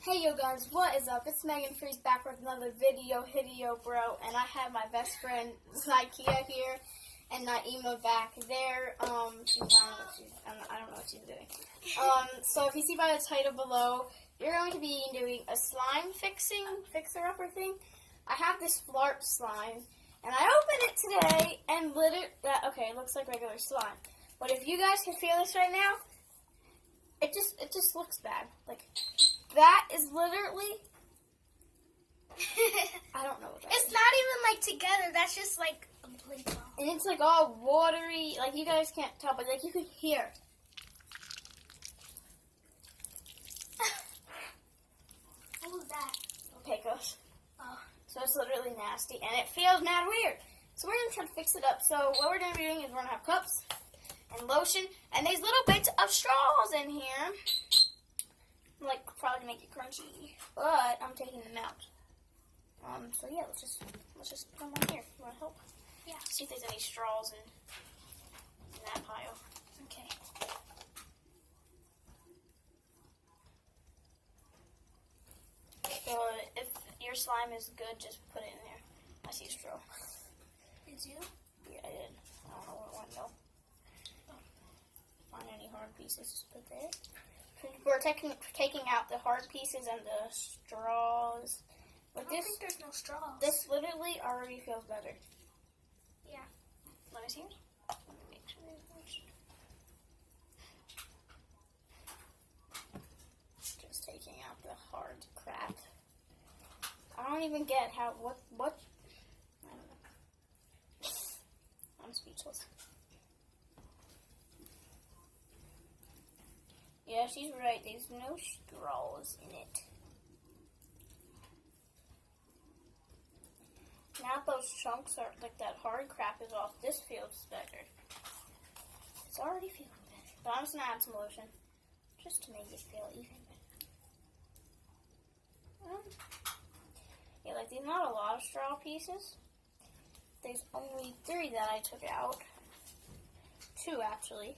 Hey yo guys, what is up? It's Megan Freeze back with another video, bro, and I have my best friend Zykia here and Naima back there. I don't know what she's doing. So if you see by the title below, you're going to be doing a slime fixer-upper thing. I have this Flarp slime, and I opened it today, and it looks like regular slime. But if you guys can feel this right now, it just looks bad. Like, that is literally, I don't know what that is. It's not even like together. That's just like a play ball. And it's like all watery. Like, you guys can't tell, but like you can hear. What was that? Pecos. Oh. So it's literally nasty, and it feels mad weird. So we're going to try to fix it up. So what we're going to be doing is we're going to have cups and lotion and these little bits of straws in here. Like, probably make it crunchy, but I'm taking them out. So yeah, let's just put them on here. You want to help? Yeah. See if there's any straws in that pile. Okay. So if your slime is good, just put it in there. I see a straw. Did you? Yeah, I did. I don't know what one though. Find any hard pieces, just put there. We're taking out the hard pieces and the straws. But I don't think there's no straws. This literally already feels better. Yeah. Let me see. Make sure there's no straws. Just taking out the hard crap. I don't even get what. I don't know. I'm speechless. Yeah, she's right. There's no straws in it. Now those chunks are, like that hard crap is off, this feels better. It's already feeling better. But I'm just going to add some lotion. Just to make it feel even better. Yeah, like there's not a lot of straw pieces. There's only 3 that I took out. 2 actually.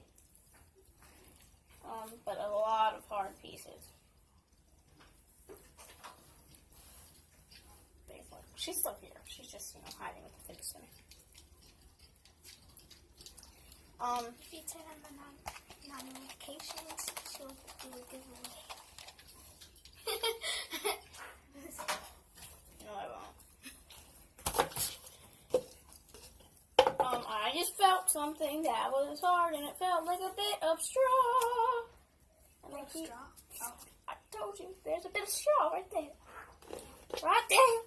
But a lot of hard pieces. She's still here. She's just, hiding with the fixer. If you turn on the notifications, she'll do a giveaway. No, I won't. I just felt something that was hard, and it felt like a bit of straw. And Straw? Oh, I told you, there's a bit of straw right there. Right there.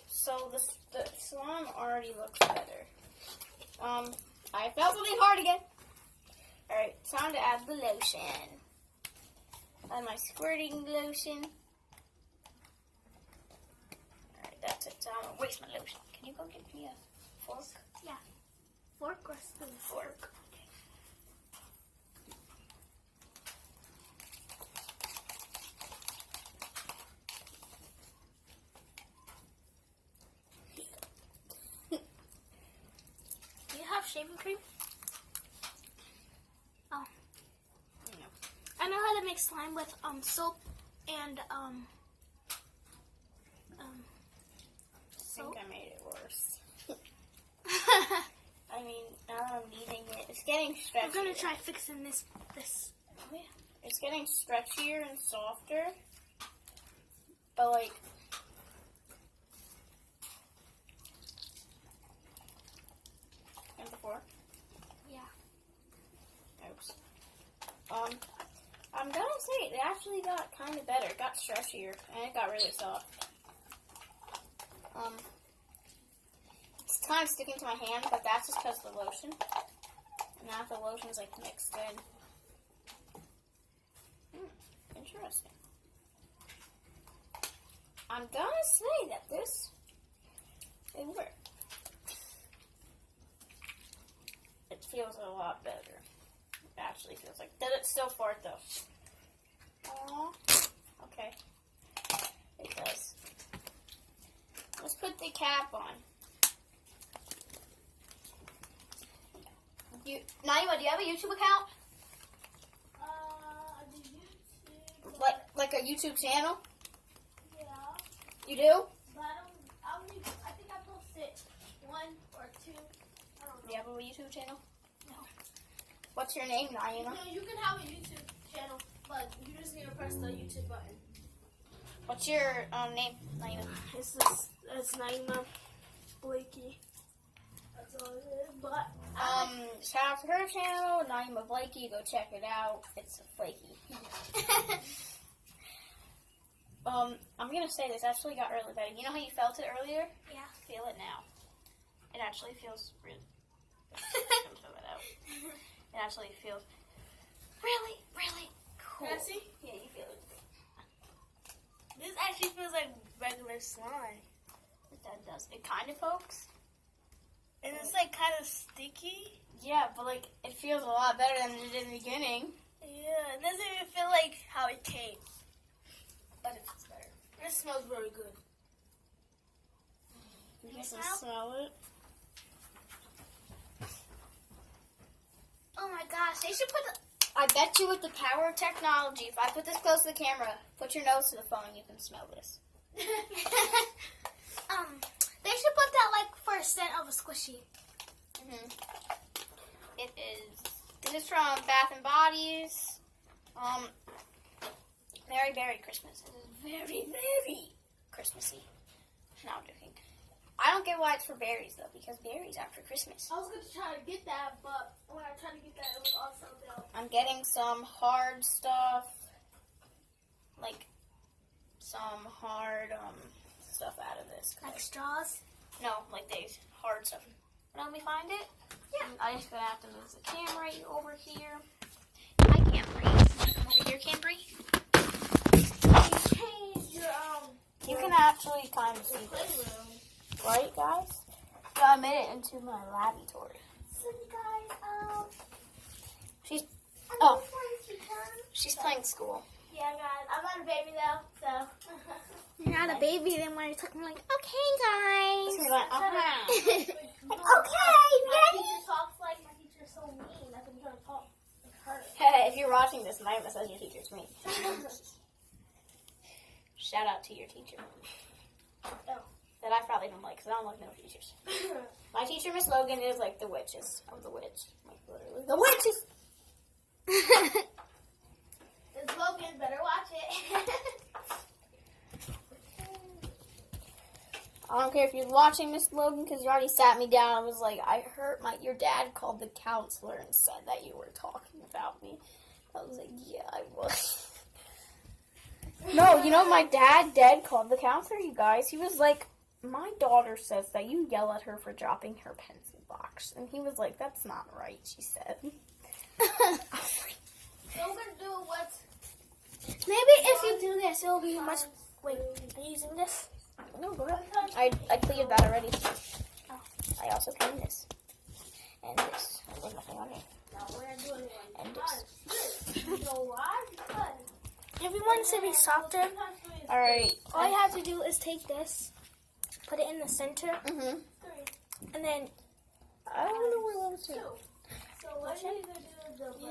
So the slime already looks better. I felt something hard again. Alright, time to add the lotion. Add my squirting lotion. Alright, that's it. So I'm gonna waste my lotion. Can you go get me a fork? Yeah. Fork or spoon? Fork. Shaving cream? Oh. No. I know how to make slime with soap and I think I made it worse. I mean, now that I'm eating it, it's getting stretchier. I'm gonna try fixing this. Oh yeah. It's getting stretchier and softer. But like, before? Yeah. Oops. I'm gonna say it actually got kind of better. It got stretchier and it got really soft. It's kind of sticking to my hand, but that's just because of the lotion. And now the lotion is like mixed in. Interesting. I'm gonna say that it worked. It feels a lot better. It actually feels like. Did it still fart though? Aww. Okay. It does. Let's put the cap on. Naima, do you have a YouTube account? The YouTube a YouTube channel? Yeah. You do? But I think I posted 1 or 2. I don't know. Do you have a YouTube channel? No. What's your name, Naima? No, you can have a YouTube channel, but you just need to press the YouTube button. What's your name, Naima? It's Naima Blakey. That's all it is. But Shout out to her channel, Naima Blakey. Go check it out. It's flaky. I'm gonna say this actually got really better. You know how you felt it earlier? Yeah. Feel it now. It actually feels really. Throw it out. It actually feels really, really cool. Can I see? Yeah, you feel it. This actually feels like regular slime. That does. It kind of pokes. And it's like kind of sticky. Yeah, but like it feels a lot better than it did in the beginning. Yeah, it doesn't even feel like how it came. But it feels better. It smells really good. You Can can you smell it. Oh my gosh, they should put I bet you with the power of technology, if I put this close to the camera, put your nose to the phone, you can smell this. they should put that like for a scent of a squishy. It is. This is from Bath and Bodies. Very, very Christmas. It is very, very Christmassy. No, I'm joking. I don't get why it's for berries though, because berries aren't for Christmas. I was going to try to get that, but when I tried to get that, it was all sold out. I'm getting some hard stuff, like some hard stuff out of this. Like straws? No, like these hard stuff. Let me find it. Yeah. I just gonna have to move the camera over here. Hi, Camry. Come over here, Camry. Change your You can actually kind of see this, playroom. right, guys? So I made it into my laboratory. So you guys, She's I'm Oh. just wanting to come. she's playing school. Yeah, guys, I'm not a baby though, so. You're not a baby, then when you're talking, like, okay, guys. She's like, Okay, My ready? Teacher talks like my teacher's so mean. That's what I'm trying to talk like her. Hey, if you're watching this, Naima says your teacher's me. Shout out to your teacher. Oh. That I probably don't like, because I don't like no teachers. My teacher, Miss Logan, is like the witches of the witch. Like, literally. The witches! This Logan, better watch it. I don't care if you're watching, Miss Logan, because you already sat me down and was like, I heard your dad called the counselor and said that you were talking about me. I was like, yeah, I was. No, you know, my dad called the counselor, you guys. He was like, my daughter says that you yell at her for dropping her pencil box. And he was like, that's not right, she said. So we're gonna do what? Maybe if you do this, it'll be much... Wait, are you using this? No, go ahead. I cleared that already. Oh. I also cleaned this. And this. There's nothing on it. No, we're not doing it. And this. You know why? Because If you want it to be softer, Alright. all you have to do is take this, put it in the center, Mm-hmm. and then I don't know where those two. are. So what are you gonna do with the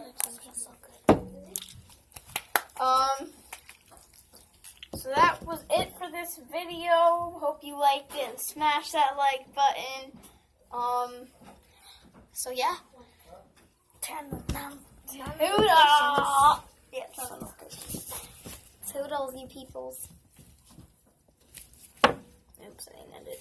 that's so good. So that was it for this video. Hope you liked it and smash that like button. So yeah. Turn them down. Toodle! Yes. Toodles, you peoples. Oops, I didn't end it.